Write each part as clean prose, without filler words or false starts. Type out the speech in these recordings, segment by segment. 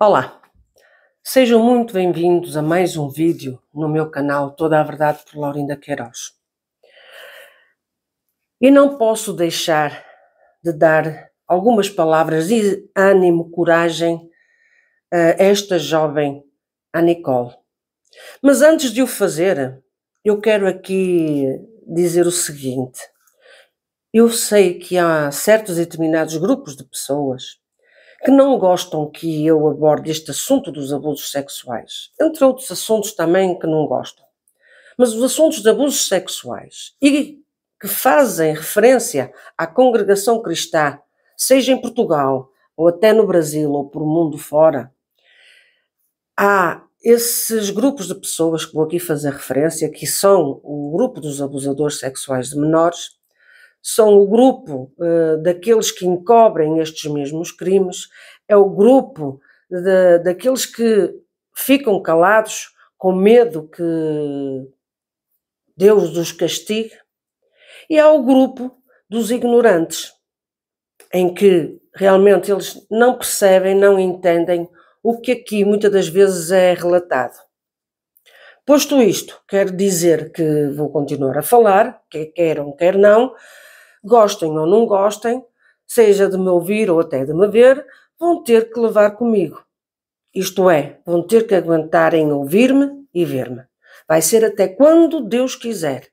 Olá, sejam muito bem-vindos a mais um vídeo no meu canal Toda a Verdade por Laurinda Queiroz. E não posso deixar de dar algumas palavras de ânimo, coragem a esta jovem, a Nicole. Mas antes de o fazer, eu quero aqui dizer o seguinte. Eu sei que há certos e determinados grupos de pessoas que não gostam que eu aborde este assunto dos abusos sexuais, entre outros assuntos também que não gostam. Mas os assuntos de abusos sexuais e que fazem referência à congregação cristã, seja em Portugal, ou até no Brasil, ou por mundo fora, há esses grupos de pessoas que vou aqui fazer referência, que são o grupo dos abusadores sexuais de menores, são o grupo daqueles que encobrem estes mesmos crimes, é o grupo daqueles que ficam calados com medo que Deus os castigue, e há o grupo dos ignorantes, em que realmente eles não percebem, não entendem o que aqui muitas das vezes é relatado. Posto isto, quero dizer que vou continuar a falar, quer queiram, quer não, gostem ou não gostem, seja de me ouvir ou até de me ver, vão ter que levar comigo. Isto é, vão ter que aguentar em ouvir-me e ver-me. Vai ser até quando Deus quiser,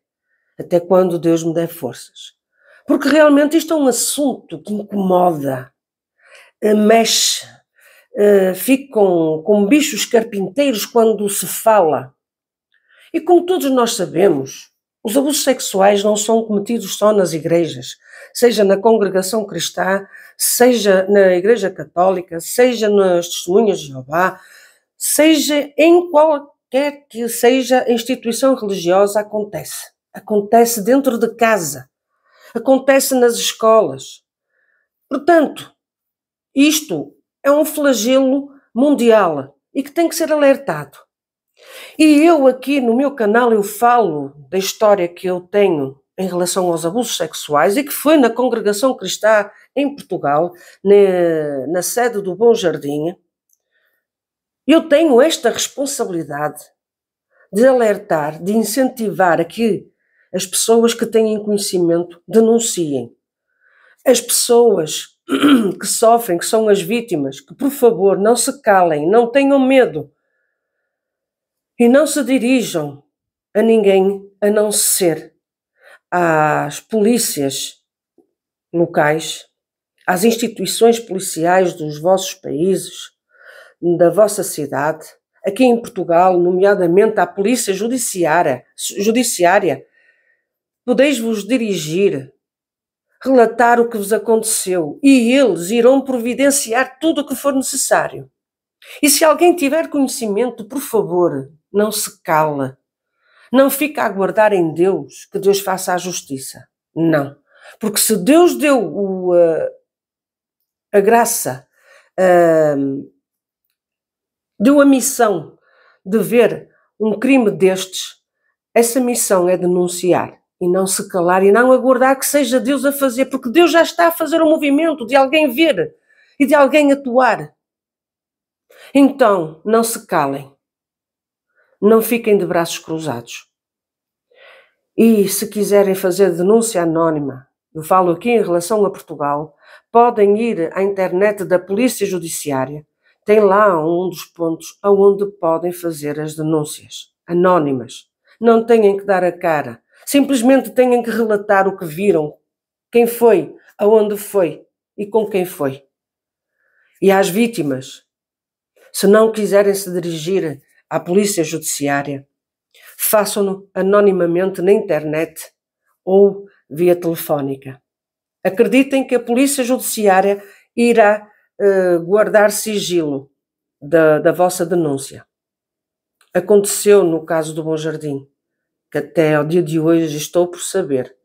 até quando Deus me der forças. Porque realmente isto é um assunto que incomoda, mexe, ficam como bichos carpinteiros quando se fala. E como todos nós sabemos, os abusos sexuais não são cometidos só nas igrejas, seja na congregação cristã, seja na igreja católica, seja nas testemunhas de Jeová, seja em qualquer que seja a instituição religiosa, acontece. Acontece dentro de casa, acontece nas escolas. Portanto, isto é um flagelo mundial e que tem que ser alertado. E eu aqui no meu canal eu falo da história que eu tenho em relação aos abusos sexuais e que foi na congregação cristã em Portugal, na sede do Bom Jardim. Eu tenho esta responsabilidade de alertar, de incentivar a que as pessoas que têm conhecimento denunciem. As pessoas que sofrem, que são as vítimas, que por favor não se calem, não tenham medo e não se dirijam a ninguém a não ser às polícias locais, às instituições policiais dos vossos países, da vossa cidade, aqui em Portugal, nomeadamente à Polícia Judiciária, podeis vos dirigir, relatar o que vos aconteceu e eles irão providenciar tudo o que for necessário. E se alguém tiver conhecimento, por favor, não se cala. Não fica a aguardar em Deus que Deus faça a justiça. Não. Porque se Deus deu a graça, deu a missão de ver um crime destes, essa missão é denunciar e não se calar e não aguardar que seja Deus a fazer, porque Deus já está a fazer o movimento de alguém ver e de alguém atuar. Então, não se calem. Não fiquem de braços cruzados. E se quiserem fazer denúncia anónima, eu falo aqui em relação a Portugal, podem ir à internet da Polícia Judiciária. Tem lá um dos pontos onde podem fazer as denúncias anónimas. Não têm que dar a cara. Simplesmente têm que relatar o que viram, quem foi, aonde foi e com quem foi. E às vítimas, se não quiserem se dirigir à Polícia Judiciária, façam-no anonimamente na internet ou via telefónica. Acreditem que a Polícia Judiciária irá guardar sigilo da vossa denúncia. Aconteceu no caso do Bom Jardim, que até ao dia de hoje estou por saber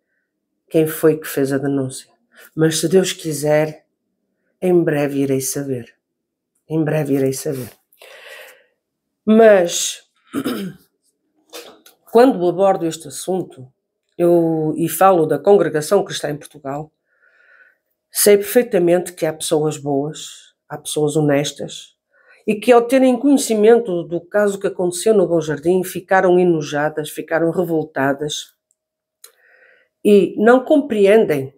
quem foi que fez a denúncia. Mas se Deus quiser, em breve irei saber. Em breve irei saber. Mas quando abordo este assunto, e falo da congregação cristã em Portugal, sei perfeitamente que há pessoas boas, há pessoas honestas e que, ao terem conhecimento do caso que aconteceu no Bom Jardim, ficaram enojadas, ficaram revoltadas e não compreendem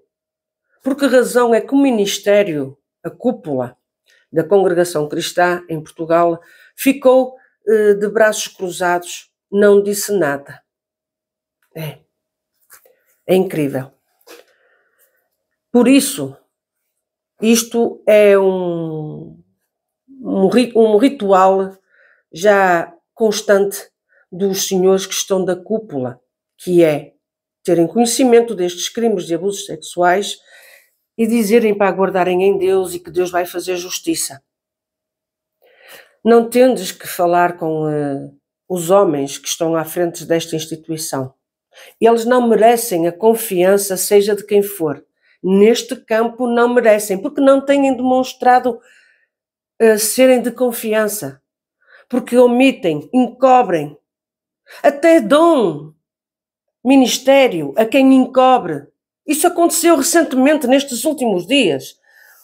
por que razão é que o Ministério, a cúpula da Congregação Cristã em Portugal, ficou de braços cruzados, não disse nada. É incrível. Por isso, isto é um ritual já constante dos senhores que estão da cúpula, que é terem conhecimento destes crimes de abusos sexuais e dizerem para aguardarem em Deus e que Deus vai fazer justiça. Não tendes que falar com os homens que estão à frente desta instituição. Eles não merecem a confiança, seja de quem for. Neste campo não merecem, porque não têm demonstrado serem de confiança, porque omitem, encobrem, até dão ministério a quem encobre. Isso aconteceu recentemente, nestes últimos dias.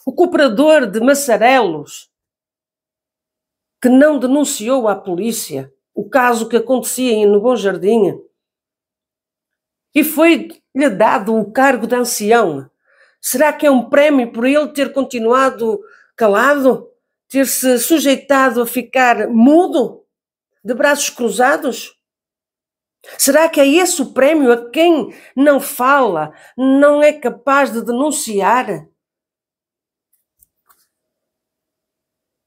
O cooperador de Massarelos, que não denunciou à polícia o caso que acontecia no Bom Jardim, e foi-lhe dado o cargo de ancião. Será que é um prémio por ele ter continuado calado? Ter-se sujeitado a ficar mudo? De braços cruzados? Será que é esse o prémio a quem não fala, não é capaz de denunciar?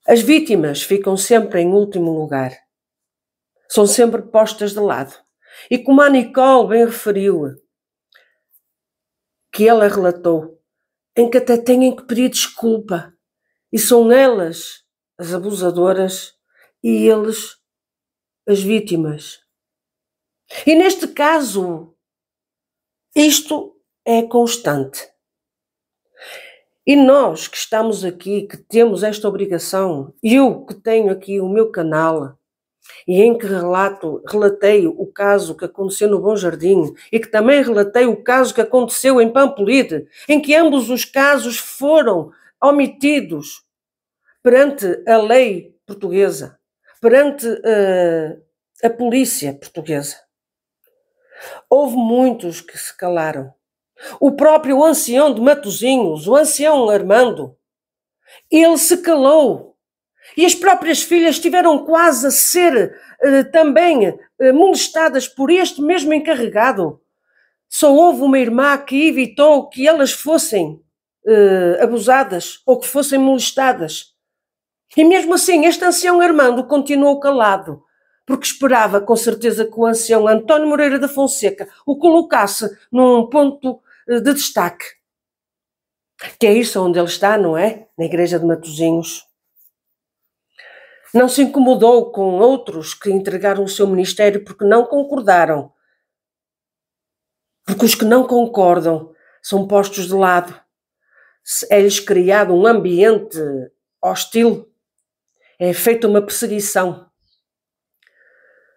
As vítimas ficam sempre em último lugar. São sempre postas de lado. E como a Nicole bem referiu, que ela relatou, em que até têm que pedir desculpa. E são elas as abusadoras e eles as vítimas. E neste caso, isto é constante. E nós que estamos aqui, que temos esta obrigação, eu que tenho aqui o meu canal, e em que relatei o caso que aconteceu no Bom Jardim, e que também relatei o caso que aconteceu em Pampolide, em que ambos os casos foram omitidos perante a lei portuguesa, perante a polícia portuguesa. Houve muitos que se calaram. O próprio ancião de Matosinhos, o ancião Armando, ele se calou. E as próprias filhas estiveram quase a ser também molestadas por este mesmo encarregado. Só houve uma irmã que evitou que elas fossem abusadas ou que fossem molestadas. E mesmo assim, este ancião Armando continuou calado, porque esperava com certeza que o ancião António Moreira da Fonseca o colocasse num ponto de destaque. Que é isso onde ele está, não é? Na igreja de Matosinhos. Não se incomodou com outros que entregaram o seu ministério porque não concordaram. Porque os que não concordam são postos de lado. É-lhes criado um ambiente hostil. É feita uma perseguição.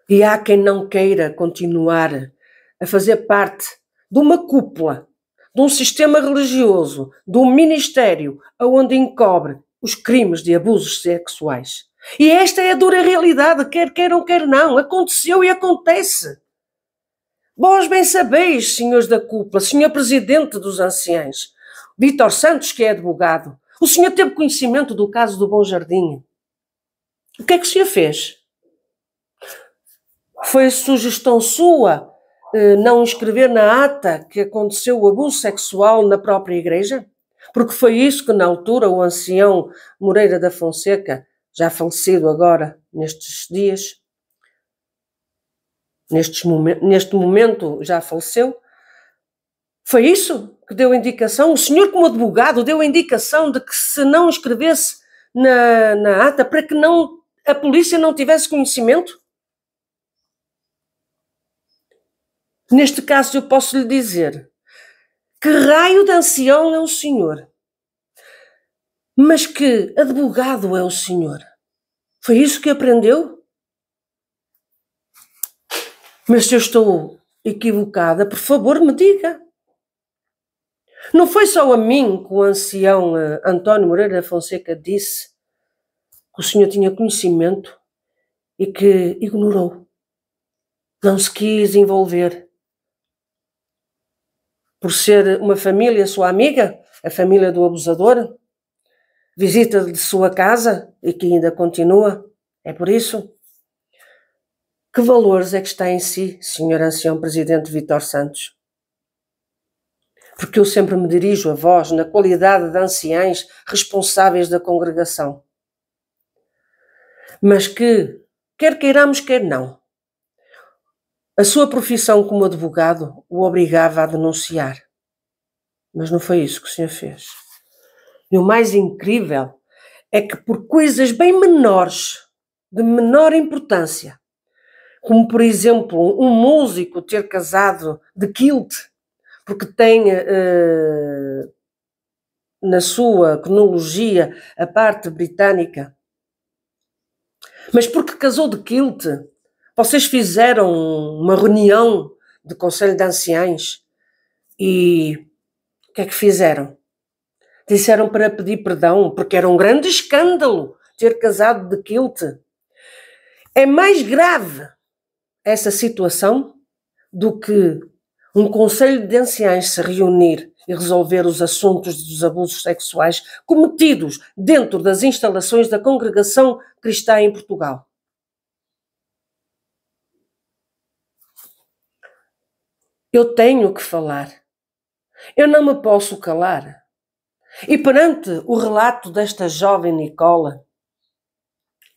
E há quem não queira continuar a fazer parte de uma cúpula, de um sistema religioso, de um ministério onde encobre os crimes de abusos sexuais. E esta é a dura realidade, quer queiram, quer não. Aconteceu e acontece. Vós bem sabeis, senhores da cúpula, senhor presidente dos anciãos, Vítor Santos, que é advogado, o senhor teve conhecimento do caso do Bom Jardim. O que é que o senhor fez? Foi sugestão sua não escrever na ata que aconteceu o abuso sexual na própria igreja? Porque foi isso que na altura o ancião Moreira da Fonseca, já falecido agora nestes dias, neste momento já faleceu, foi isso que deu indicação? O senhor como advogado deu indicação de que se não escrevesse na ata para que a polícia não tivesse conhecimento? Neste caso eu posso lhe dizer que raio de ancião é o senhor, mas que advogado é o senhor. Foi isso que aprendeu? Mas se eu estou equivocada, por favor me diga. Não foi só a mim que o ancião António Moreira da Fonseca disse que que o senhor tinha conhecimento e que ignorou. Não se quis envolver. Por ser uma família sua amiga, a família do abusador, visita de sua casa e que ainda continua. É por isso. Que valores é que está em si, Sr. Ancião Presidente Vítor Santos? Porque eu sempre me dirijo a vós na qualidade de anciães responsáveis da congregação. Mas que, quer queiramos, quer não, a sua profissão como advogado o obrigava a denunciar. Mas não foi isso que o senhor fez. E o mais incrível é que por coisas bem menores, de menor importância, como por exemplo um músico ter casado de kilt, porque tem na sua cronologia a parte britânica, mas porque casou de kilt, vocês fizeram uma reunião de Conselho de Anciães e o que é que fizeram? Disseram para pedir perdão, porque era um grande escândalo ter casado de kilt. É mais grave essa situação do que um conselho de anciães se reunir e resolver os assuntos dos abusos sexuais cometidos dentro das instalações da Congregação Cristã em Portugal. Eu tenho que falar. Eu não me posso calar. E perante o relato desta jovem Nicola,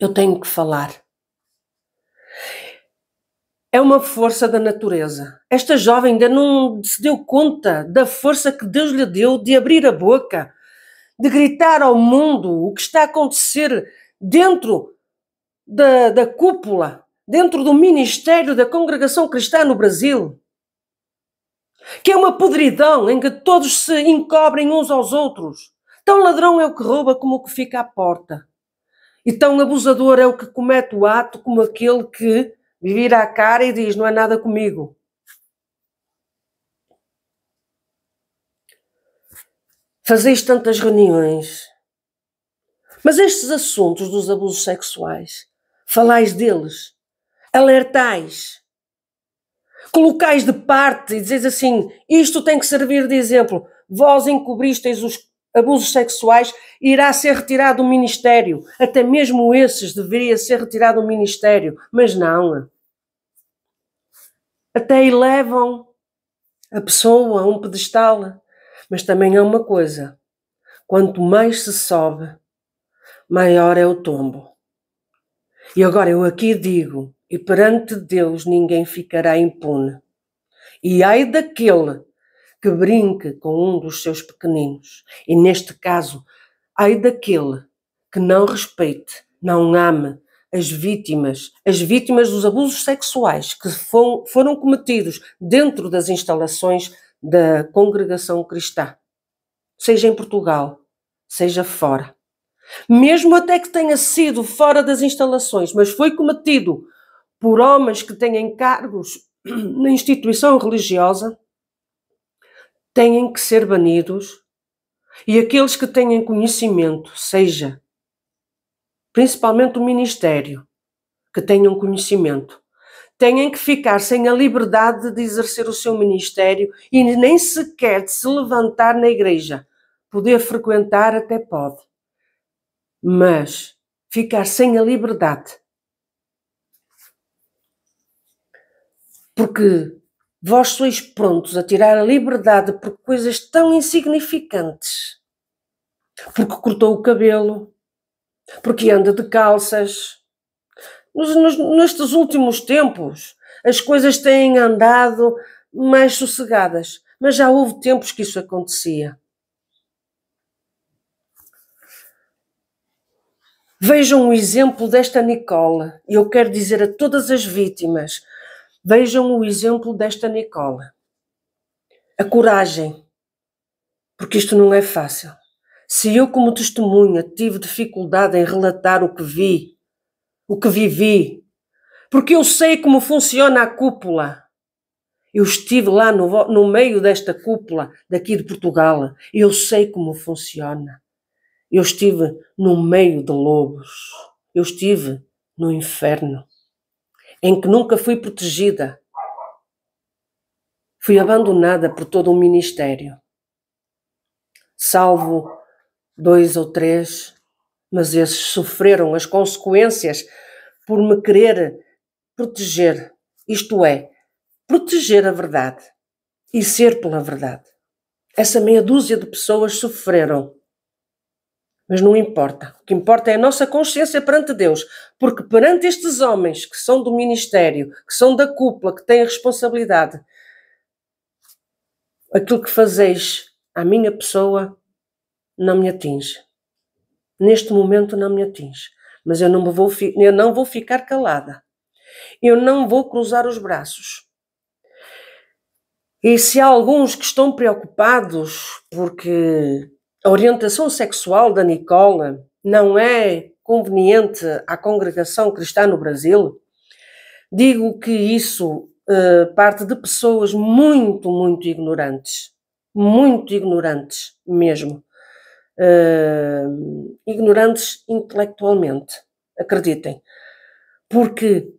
eu tenho que falar. É uma força da natureza. Esta jovem ainda não se deu conta da força que Deus lhe deu de abrir a boca, de gritar ao mundo o que está a acontecer dentro da cúpula, dentro do ministério da Congregação Cristã no Brasil. Que é uma podridão em que todos se encobrem uns aos outros. Tão ladrão é o que rouba como o que fica à porta. E tão abusador é o que comete o ato como aquele que vira a cara e diz: não é nada comigo. Fazeis tantas reuniões, mas estes assuntos dos abusos sexuais, falais deles, alertais, colocais de parte e dizeis assim: isto tem que servir de exemplo. Vós encobristeis os abusos sexuais, irá ser retirado do ministério. Até mesmo esses deveria ser retirado do ministério, mas não. Até elevam a pessoa a um pedestal. Mas também há uma coisa: quanto mais se sobe, maior é o tombo. E agora eu aqui digo, e perante Deus ninguém ficará impune. E ai daquele que brinque com um dos seus pequeninos. E neste caso, ai daquele que não respeite, não ame as vítimas dos abusos sexuais que foram cometidos dentro das instalações da Congregação Cristã, seja em Portugal, seja fora. Mesmo até que tenha sido fora das instalações, mas foi cometido por homens que têm cargos na instituição religiosa, têm que ser banidos, e aqueles que têm conhecimento, seja principalmente o ministério, que tenham conhecimento, têm que ficar sem a liberdade de exercer o seu ministério e nem sequer de se levantar na igreja. Poder frequentar até pode, mas ficar sem a liberdade. Porque vós sois prontos a tirar a liberdade por coisas tão insignificantes. Porque cortou o cabelo, porque anda de calças. Nestes últimos tempos, as coisas têm andado mais sossegadas, mas já houve tempos que isso acontecia. Vejam o exemplo desta Nicola, e eu quero dizer a todas as vítimas, vejam o exemplo desta Nicola. A coragem, porque isto não é fácil. Se eu, como testemunha, tive dificuldade em relatar o que vi, o que vivi, porque eu sei como funciona a cúpula. Eu estive lá no meio desta cúpula daqui de Portugal. Eu sei como funciona. Eu estive no meio de lobos. Eu estive no inferno, em que nunca fui protegida. Fui abandonada por todo um ministério. Salvo 2 ou 3, mas esses sofreram as consequências por me querer proteger. Isto é, proteger a verdade e ser pela verdade. Essa meia dúzia de pessoas sofreram. Mas não importa. O que importa é a nossa consciência perante Deus. Porque perante estes homens que são do ministério, que são da cúpula, que têm a responsabilidade, aquilo que fazeis à minha pessoa não me atinge. Neste momento não me atinge. Mas eu não vou ficar calada. Eu não vou cruzar os braços. E se há alguns que estão preocupados porque a orientação sexual da Nicole não é conveniente à congregação cristã no Brasil, digo que isso parte de pessoas muito, muito ignorantes mesmo, ignorantes intelectualmente, acreditem, porque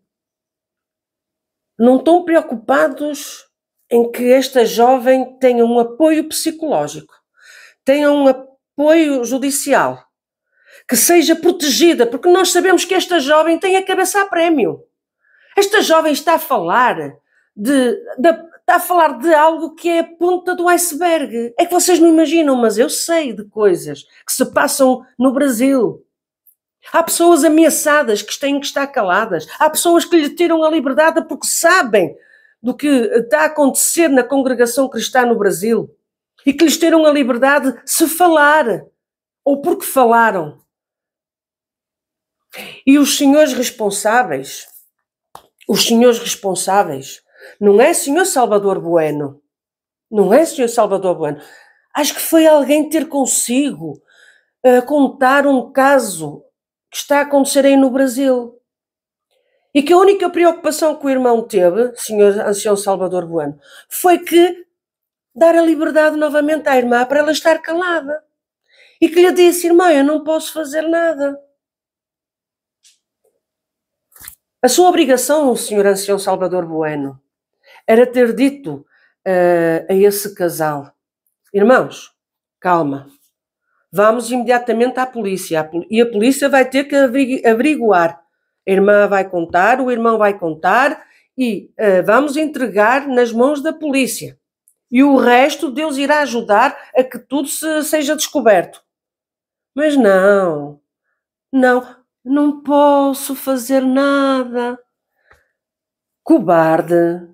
não estão preocupados em que esta jovem tenha um apoio psicológico, tenha um apoio judicial, que seja protegida, porque nós sabemos que esta jovem tem a cabeça a prémio. Esta jovem está a falar de algo que é a ponta do iceberg. É que vocês não imaginam, mas eu sei de coisas que se passam no Brasil. Há pessoas ameaçadas que têm que estar caladas. Há pessoas que lhe tiram a liberdade porque sabem do que está a acontecer na congregação cristã no Brasil e que lhes tiram a liberdade se falar ou porque falaram. E os senhores responsáveis, não é senhor Salvador Bueno, acho que foi alguém ter consigo contar um caso que está a acontecer aí no Brasil. E que a única preocupação que o irmão teve, senhor ancião Salvador Bueno, foi que dar a liberdade novamente à irmã para ela estar calada. E que lhe disse, irmã, eu não posso fazer nada. A sua obrigação, senhor ancião Salvador Bueno, era ter dito a esse casal, irmãos, calma, vamos imediatamente à polícia, e a polícia vai ter que averiguar. A irmã vai contar, o irmão vai contar e vamos entregar nas mãos da polícia. E o resto Deus irá ajudar a que tudo seja descoberto. Mas não posso fazer nada. Cobarde.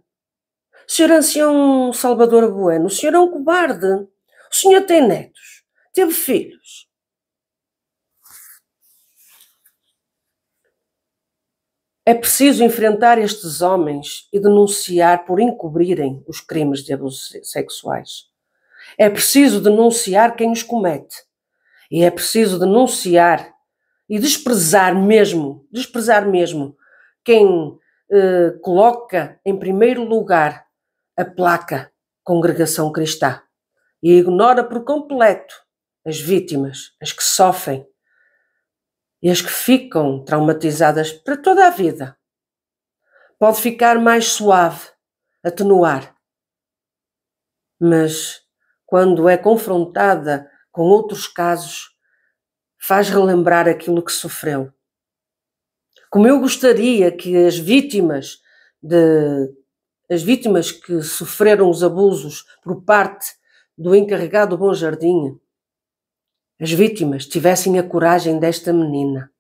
Senhor ancião Salvador Bueno, o senhor é um cobarde. O senhor tem netos, teve filhos. É preciso enfrentar estes homens e denunciar por encobrirem os crimes de abusos sexuais. É preciso denunciar quem os comete. E é preciso denunciar e desprezar mesmo quem coloca em primeiro lugar a placa Congregação Cristã e ignora por completo as vítimas, as que sofrem e as que ficam traumatizadas para toda a vida. Pode ficar mais suave, atenuar, mas quando é confrontada com outros casos, faz relembrar aquilo que sofreu. Como eu gostaria que as vítimas que sofreram os abusos por parte do encarregado do Bom Jardim, as vítimas tivessem a coragem desta menina.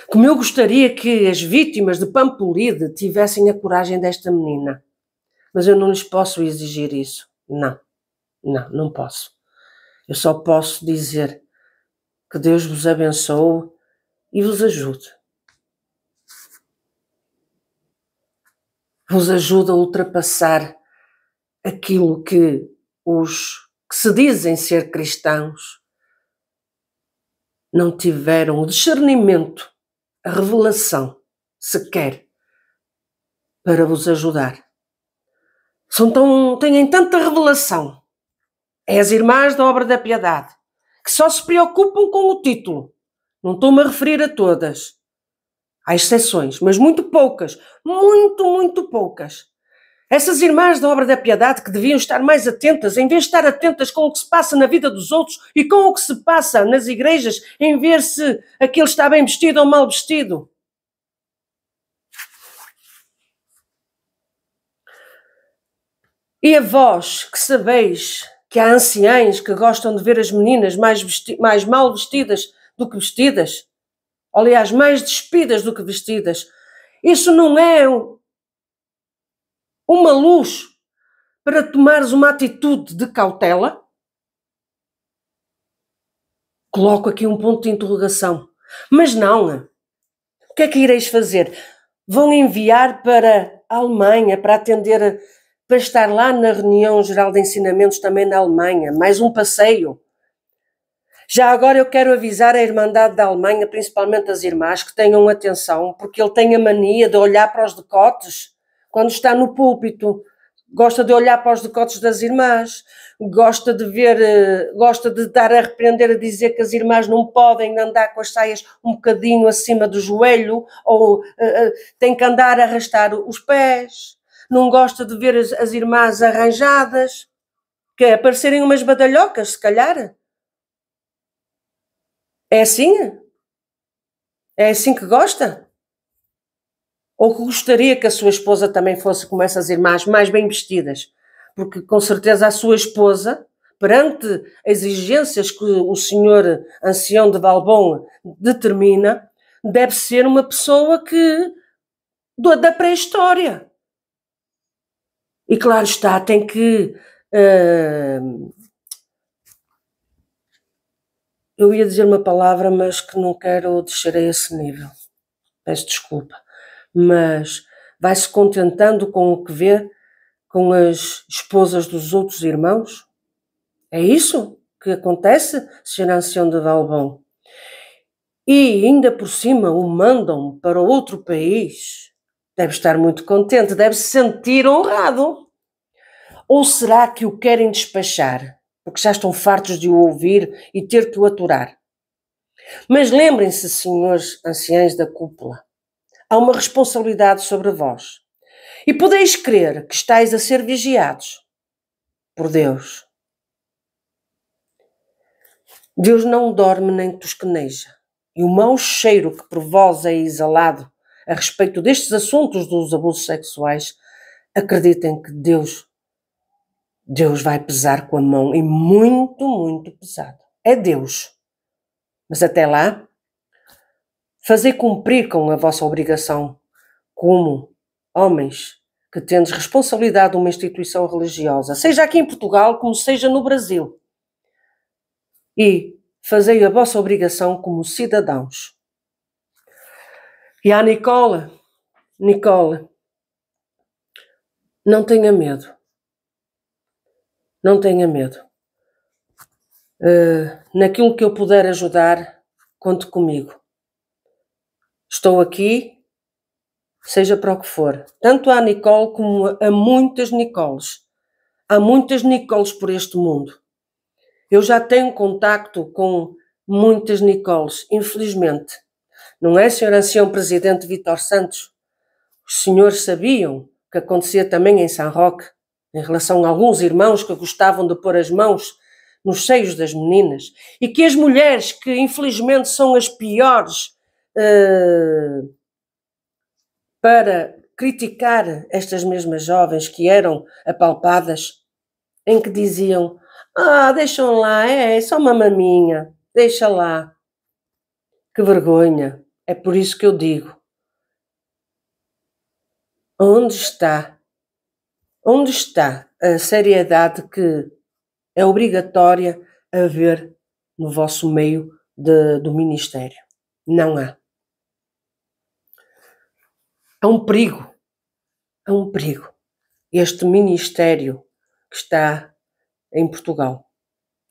Como eu gostaria que as vítimas de Pampolide tivessem a coragem desta menina. Mas eu não lhes posso exigir isso. Não posso. Eu só posso dizer que Deus vos abençoe e vos ajude. Vos ajude a ultrapassar aquilo que os que se dizem ser cristãos não tiveram o discernimento, a revelação, sequer, para vos ajudar. Têm tanta revelação. É as irmãs da Obra da Piedade, que só se preocupam com o título. Não estou-me a referir a todas. Há exceções, mas muito poucas. Muito poucas. Essas irmãs da obra da piedade que deviam estar mais atentas, em vez de estar atentas com o que se passa na vida dos outros e com o que se passa nas igrejas, em ver se aquele está bem vestido ou mal vestido. E a vós que sabeis que há anciães que gostam de ver as meninas mais mal vestidas do que vestidas, aliás, mais despidas do que vestidas, isso não é uma luz para tomares uma atitude de cautela? Coloco aqui um ponto de interrogação. Mas não. O que é que ireis fazer? Vão enviar para a Alemanha para atender, para estar lá na reunião geral de ensinamentos também na Alemanha. Mais um passeio. Já agora eu quero avisar a Irmandade da Alemanha, principalmente as irmãs, que tenham atenção, porque ele tem a mania de olhar para os decotes quando está no púlpito. Gosta de olhar para os decotes das irmãs, gosta de ver, gosta de dar a repreender, a dizer que as irmãs não podem andar com as saias um bocadinho acima do joelho, ou têm que andar a arrastar os pés, não gosta de ver as irmãs arranjadas, que é parecerem umas badalhocas, se calhar. É assim? É assim que gosta? Ou que gostaria que a sua esposa também fosse como essas irmãs, mais bem vestidas? Porque com certeza a sua esposa, perante as exigências que o senhor ancião de Valbon determina, deve ser uma pessoa da pré-história. E claro está, tem que... eu ia dizer uma palavra, mas que não quero descer a esse nível. Peço desculpa. Mas vai-se contentando com o que vê com as esposas dos outros irmãos? É isso que acontece, Sr. Ancião de Valbon? E ainda por cima o mandam para outro país? Deve estar muito contente, deve se sentir honrado. Ou será que o querem despachar, porque já estão fartos de o ouvir e ter que o aturar? Mas lembrem-se, senhores anciãos da cúpula, há uma responsabilidade sobre vós. E podeis crer que estáis a ser vigiados por Deus. Deus não dorme nem tosqueneja. E o mau cheiro que por vós é exalado a respeito destes assuntos dos abusos sexuais, acreditem que Deus vai pesar com a mão, e muito pesado. É Deus. Mas até lá, fazei cumprir com a vossa obrigação como homens que tendes responsabilidade de uma instituição religiosa, seja aqui em Portugal como seja no Brasil. E fazei a vossa obrigação como cidadãos. E à Nicola, não tenha medo. Não tenha medo. Naquilo que eu puder ajudar, conte comigo. Estou aqui, seja para o que for. Tanto à Nicole como a muitas Nicoles. Há muitas Nicoles por este mundo. Eu já tenho contacto com muitas Nicoles, infelizmente. Não é, Sr. Ancião Presidente Vítor Santos? Os senhores sabiam o que acontecia também em São Roque, em relação a alguns irmãos que gostavam de pôr as mãos nos seios das meninas, e que as mulheres, que infelizmente são as piores para criticar estas mesmas jovens que eram apalpadas, em que diziam: deixam lá, é só uma maminha, deixa lá. Que vergonha. É por isso que eu digo: onde está a seriedade que é obrigatória haver no vosso meio do ministério? Não há. É um perigo. Este ministério que está em Portugal.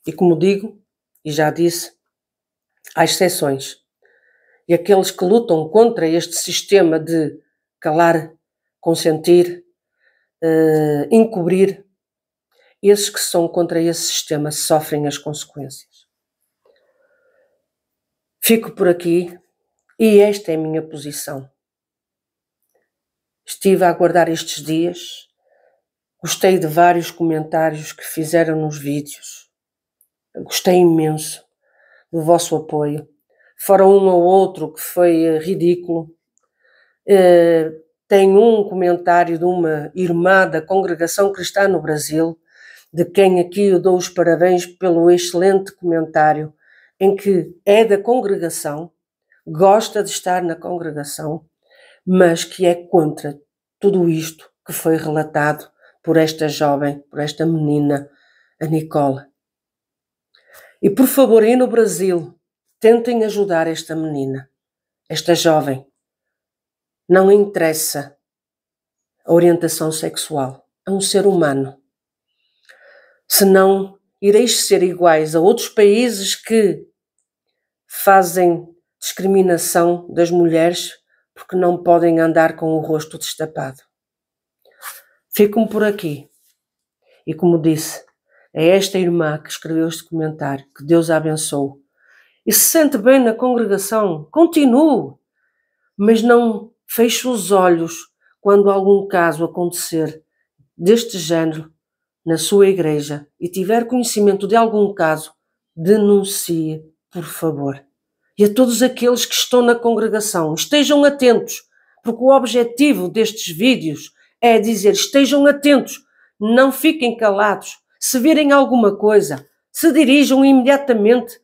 E como digo, e já disse, há exceções. E aqueles que lutam contra este sistema de calar, consentir, encobrir, esses que são contra esse sistema sofrem as consequências. Fico por aqui E esta é a minha posição. Estive a aguardar estes dias, gostei de vários comentários que fizeram nos vídeos, gostei imenso do vosso apoio, fora um ou outro que foi ridículo. Tem um comentário de uma irmã da Congregação Cristã no Brasil, de quem aqui eu dou os parabéns pelo excelente comentário, em que é da congregação, gosta de estar na congregação, mas que é contra tudo isto que foi relatado por esta jovem, por esta menina, a Nicole. E por favor, aí no Brasil, tentem ajudar esta menina, esta jovem. Não interessa a orientação sexual, é um ser humano. Senão, ireis ser iguais a outros países que fazem discriminação das mulheres porque não podem andar com o rosto destapado. Fico-me por aqui. E como disse, é esta irmã que escreveu este comentário, que Deus a abençoe. E se sente bem na congregação, continue, mas não feche os olhos quando algum caso acontecer deste género na sua igreja e tiver conhecimento de algum caso, denuncie, por favor. E a todos aqueles que estão na congregação, estejam atentos, porque o objetivo destes vídeos é dizer, estejam atentos, não fiquem calados. Se virem alguma coisa, se dirijam imediatamente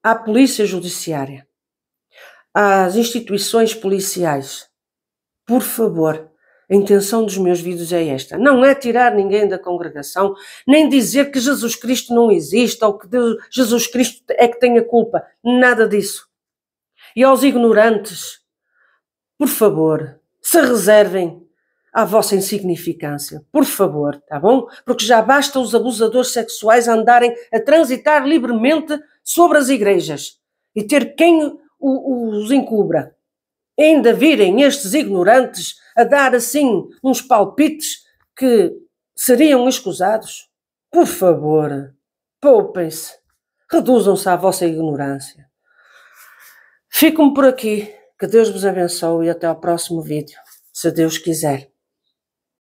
à Polícia Judiciária, às instituições policiais. Por favor, a intenção dos meus vídeos é esta. Não é tirar ninguém da congregação, nem dizer que Jesus Cristo não existe ou que Jesus Cristo é que tem a culpa. Nada disso. E aos ignorantes, por favor, se reservem à vossa insignificância. Por favor, tá bom? Porque já basta os abusadores sexuais andarem a transitar livremente sobre as igrejas e ter quem os encubra. Ainda virem estes ignorantes a dar assim uns palpites que seriam escusados? Por favor, poupem-se, reduzam-se à vossa ignorância. Fico-me por aqui, que Deus vos abençoe e até ao próximo vídeo, se Deus quiser.